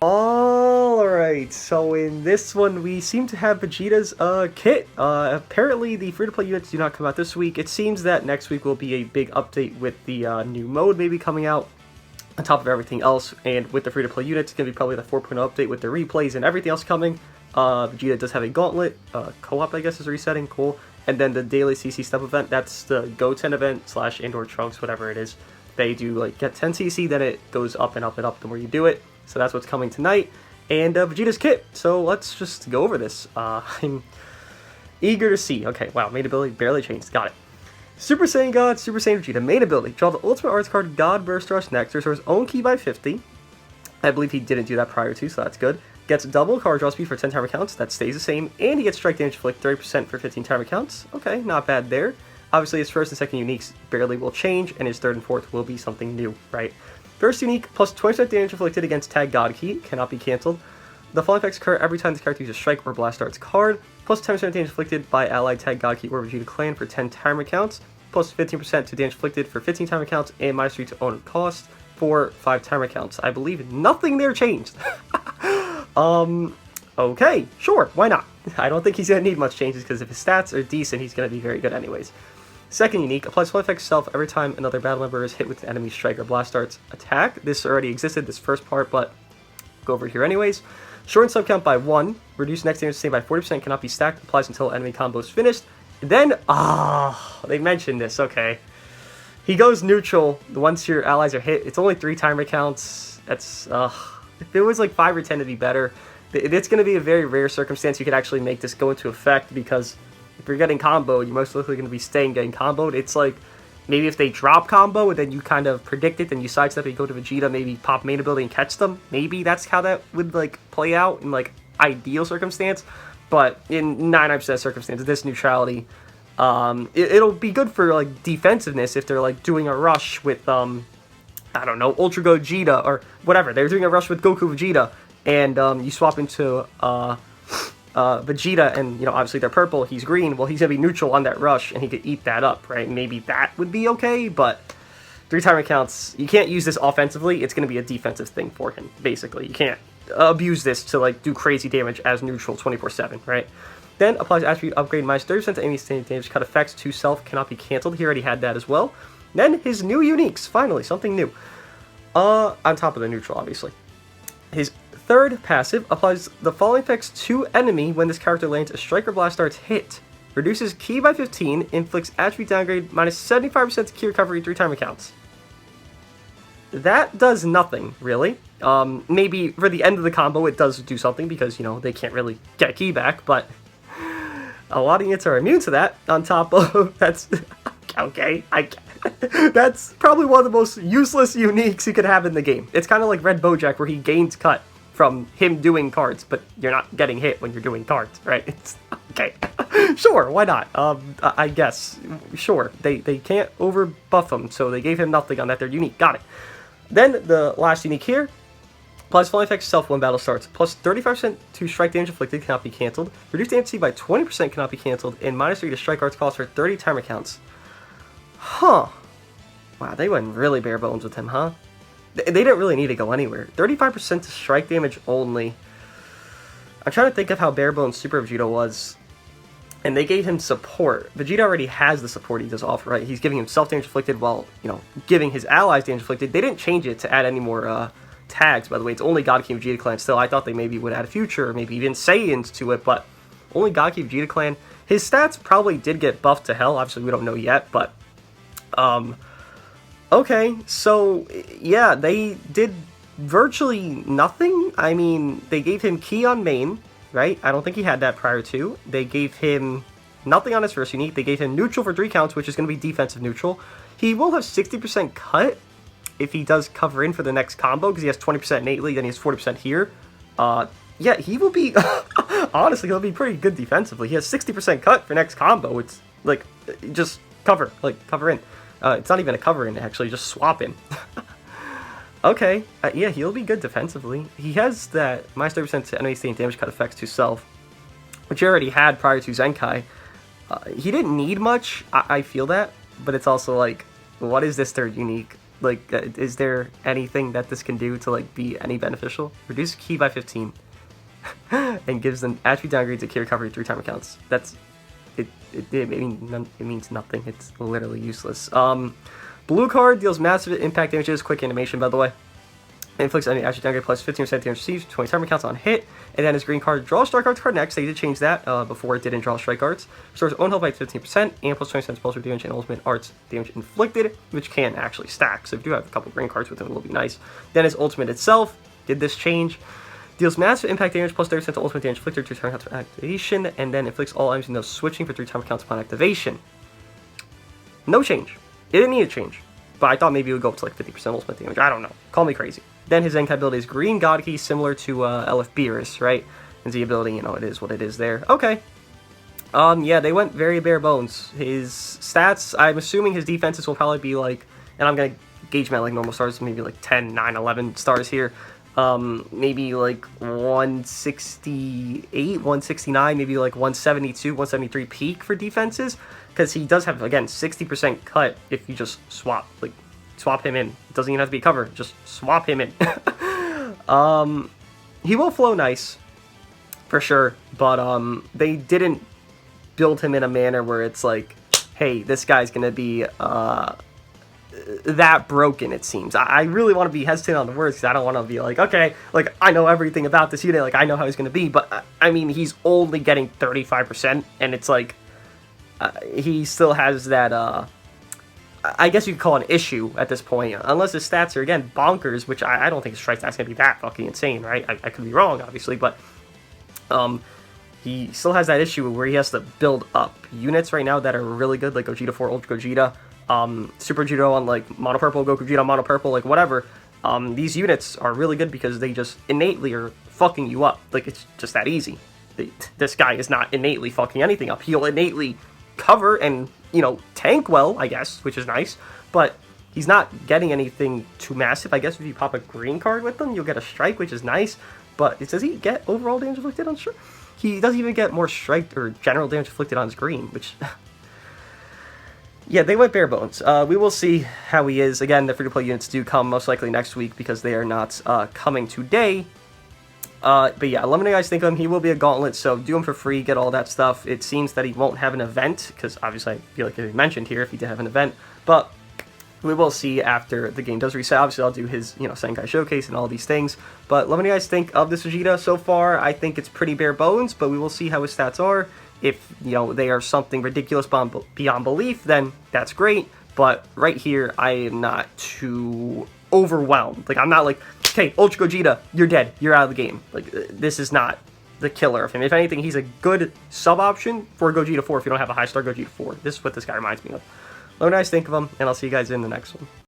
Alright, so in this one we seem to have Vegeta's kit. Apparently the free-to-play units do not come out this week. It seems that next week will be a big update with the new mode maybe coming out on top of everything else, and with the free-to-play units, it's going to be probably the 4.0 update with the replays and everything else coming. Vegeta does have a gauntlet, co-op I guess is resetting, cool. And then the daily CC step event, that's the Go 10 event / Indoor Trunks, whatever it is. They do like get 10 CC, then it goes up and up and up the more you do it. So that's what's coming tonight. And Vegeta's kit, so let's just go over this. I'm eager to see. Okay, wow, main ability barely changed, got it. Super Saiyan God, Super Saiyan Vegeta, main ability. Draw the Ultimate Arts card God Burst Rush next, restores his own key by 50. I believe he didn't do that prior to, so that's good. Gets double card draw speed for 10 timer counts, that stays the same, and he gets strike damage for like 30% for 15 timer counts. Okay, not bad there. Obviously his first and second uniques barely will change, and his third and fourth will be something new, right? First unique, plus 20% damage inflicted against Tag God Key, cannot be cancelled. The following effects occur every time this character uses Strike or Blast Arts card, plus 10% damage inflicted by allied Tag God Key or Vegeta Clan for 10 timer counts, plus 15% to damage inflicted for 15 timer counts, and -3 to own cost for 5 timer counts. I believe nothing there changed. Okay, sure, why not? I don't think he's going to need much changes, because if his stats are decent, he's going to be very good anyways. Second unique, applies full effect self every time another battle member is hit with an enemy Strike or Blast Arts attack. This already existed, this first part, but go over here anyways. Shorten sub count by 1, reduce next damage sustained by 40%, cannot be stacked, applies until enemy combo is finished. Then, they mentioned this, okay. He goes neutral once your allies are hit. It's only 3 timer counts. That's, if it was like 5 or 10 it'd be better. It's going to be a very rare circumstance you could actually make this go into effect, because if you're getting comboed, you're most likely going to be staying getting comboed. It's like, maybe if they drop combo and then you kind of predict it, then you sidestep and you go to Vegeta, maybe pop main ability and catch them. Maybe that's how that would like play out in like ideal circumstance. But in 99% of circumstances, this neutrality, it'll be good for like defensiveness if they're like doing a rush with, I don't know, Ultra Gogeta or whatever. They're doing a rush with Goku Vegeta, and you swap into Vegeta, and you know, obviously they're purple, he's green. Well, he's gonna be neutral on that rush, and he could eat that up, right? Maybe that would be okay, but 3 timer counts, you can't use this offensively. It's gonna be a defensive thing for him, basically. You can't abuse this to like do crazy damage as neutral 24/7, right? Then applies attribute upgrade -30% to any sustained damage cut effects to self, cannot be cancelled. He already had that as well. Then his new uniques, finally something new. On top of the neutral, obviously. His third passive applies the following effects to enemy when this character lands a Strike or Blast Arts hit. Reduces key by 15, inflicts attribute downgrade -75% to key recovery 3 timer counts. That does nothing, really. Maybe for the end of the combo it does do something, because, you know, they can't really get key back, but a lot of units are immune to that, on top of, that's, okay, that's probably one of the most useless uniques you could have in the game. It's kind of like Red Bojack, where he gains cut from him doing cards, but you're not getting hit when you're doing cards, right? It's okay. Sure, why not? I guess. Sure. They can't over buff him, so they gave him nothing on that. They're unique. Got it. Then the last unique here. Applies full effect self when battle starts. Plus 35% to strike damage inflicted, cannot be cancelled. Reduce damage by 20%, cannot be cancelled. And -3 to strike arts cost for 30 timer counts. Huh. Wow, they went really bare bones with him, huh? They didn't really need to go anywhere. 35% to strike damage only. I'm trying to think of how bare bones Super Vegeta was. And they gave him support. Vegeta already has the support he does offer, right? He's giving himself damage inflicted while, you know, giving his allies damage inflicted. They didn't change it to add any more tags, by the way. It's only God King Vegeta Clan still. I thought they maybe would add a future, or maybe even Saiyans to it, but only God King Vegeta Clan. His stats probably did get buffed to hell. Obviously, we don't know yet, but okay, so yeah, they did virtually nothing. I mean, they gave him key on main, right? I don't think he had that prior to. They gave him nothing on his first unique. They gave him neutral for 3 counts, which is going to be defensive neutral. He will have 60% cut if he does cover in for the next combo, because he has 20% innately, then he has 40% here. Yeah, he will be, honestly, he'll be pretty good defensively. He has 60% cut for next combo. It's like, just cover in. It's not even a cover in, actually, just swap in. Okay, yeah, he'll be good defensively. He has that -30% to enemy sustained damage cut effects to self, which he already had prior to ZENKAI. He didn't need much, I feel that, but it's also like, what is this third unique? Like, is there anything that this can do to, like, be any beneficial? Reduce key by 15. And gives them attribute downgrade to key recovery 3-time accounts. That's... It means nothing. It's literally useless. Blue card deals massive impact damages, quick animation, by the way. Inflicts any attribute downgrade plus 15% damage received, 20 time accounts on hit. And then his green card, draw strike cards card next. They did change that before it didn't draw strike cards. Restores own health by 15%, and plus 20 cents pulse damage and ultimate arts damage inflicted, which can actually stack. So if you do have a couple green cards with him, it will be nice. Then his ultimate itself did this change. Deals massive impact damage plus 30% ultimate damage inflicted 3 time accounts for activation, and then inflicts all items in those switching for 3 time accounts upon activation. No change. It didn't need a change. But I thought maybe it would go up to like 50% ultimate damage. I don't know. Call me crazy. Then his Zenkai ability is Green God Key, similar to LF Beerus, right? And the ability, you know, it is what it is there. Okay. Yeah, they went very bare bones. His stats, I'm assuming his defenses will probably be like, and I'm going to gauge them at like normal stars, maybe like 10, 9, 11 stars here. Maybe like 168, 169, maybe like 172, 173 peak for defenses. Because he does have, again, 60% cut if you just swap him in. It doesn't even have to be cover, just swap him in. He will flow nice, for sure, but they didn't build him in a manner where it's like, hey, this guy's going to be that broken, it seems. I really want to be hesitant on the words, because I don't want to be like, okay, like, I know everything about this unit, like, I know how he's going to be, but, I mean, he's only getting 35%, and it's like, he still has that, I guess you could call it an issue at this point, unless his stats are, again, bonkers, which I don't think his strike stats going to be that fucking insane, right? I could be wrong, obviously, but he still has that issue where he has to build up units right now that are really good, like Gogeta 4, Ultra Gogeta, Super Judo on, like, Mono Purple, Goku Gogeta, Mono Purple, like, whatever. These units are really good because they just innately are fucking you up. Like, it's just that easy. This guy is not innately fucking anything up. He'll innately cover and, you know, tank well, I guess, which is nice, but he's not getting anything too massive. I guess if you pop a green card with them, you'll get a strike, which is nice, but does he get overall damage inflicted on strike? He doesn't even get more strike or general damage inflicted on his green, which... Yeah, they went bare bones. We will see how he is. Again, the free-to-play units do come most likely next week because they are not coming today. But yeah, let me know what you guys think of him. He will be a gauntlet, so do him for free, get all that stuff. It seems that he won't have an event, because obviously I feel like it mentioned here if he did have an event, but we will see after the game does reset. Obviously, I'll do his, you know, Zenkai showcase and all these things, but let me know what you guys think of this Vegeta so far. I think it's pretty bare bones, but we will see how his stats are. If, you know, they are something ridiculous beyond belief, then that's great, but right here, I am not too overwhelmed. Like, I'm not like, okay, Ultra Gogeta, you're dead. You're out of the game. Like, this is not the killer of him. If anything, he's a good sub-option for Gogeta 4 if you don't have a high-star Gogeta 4. This is what this guy reminds me of. Let me know what you guys think of him, and I'll see you guys in the next one.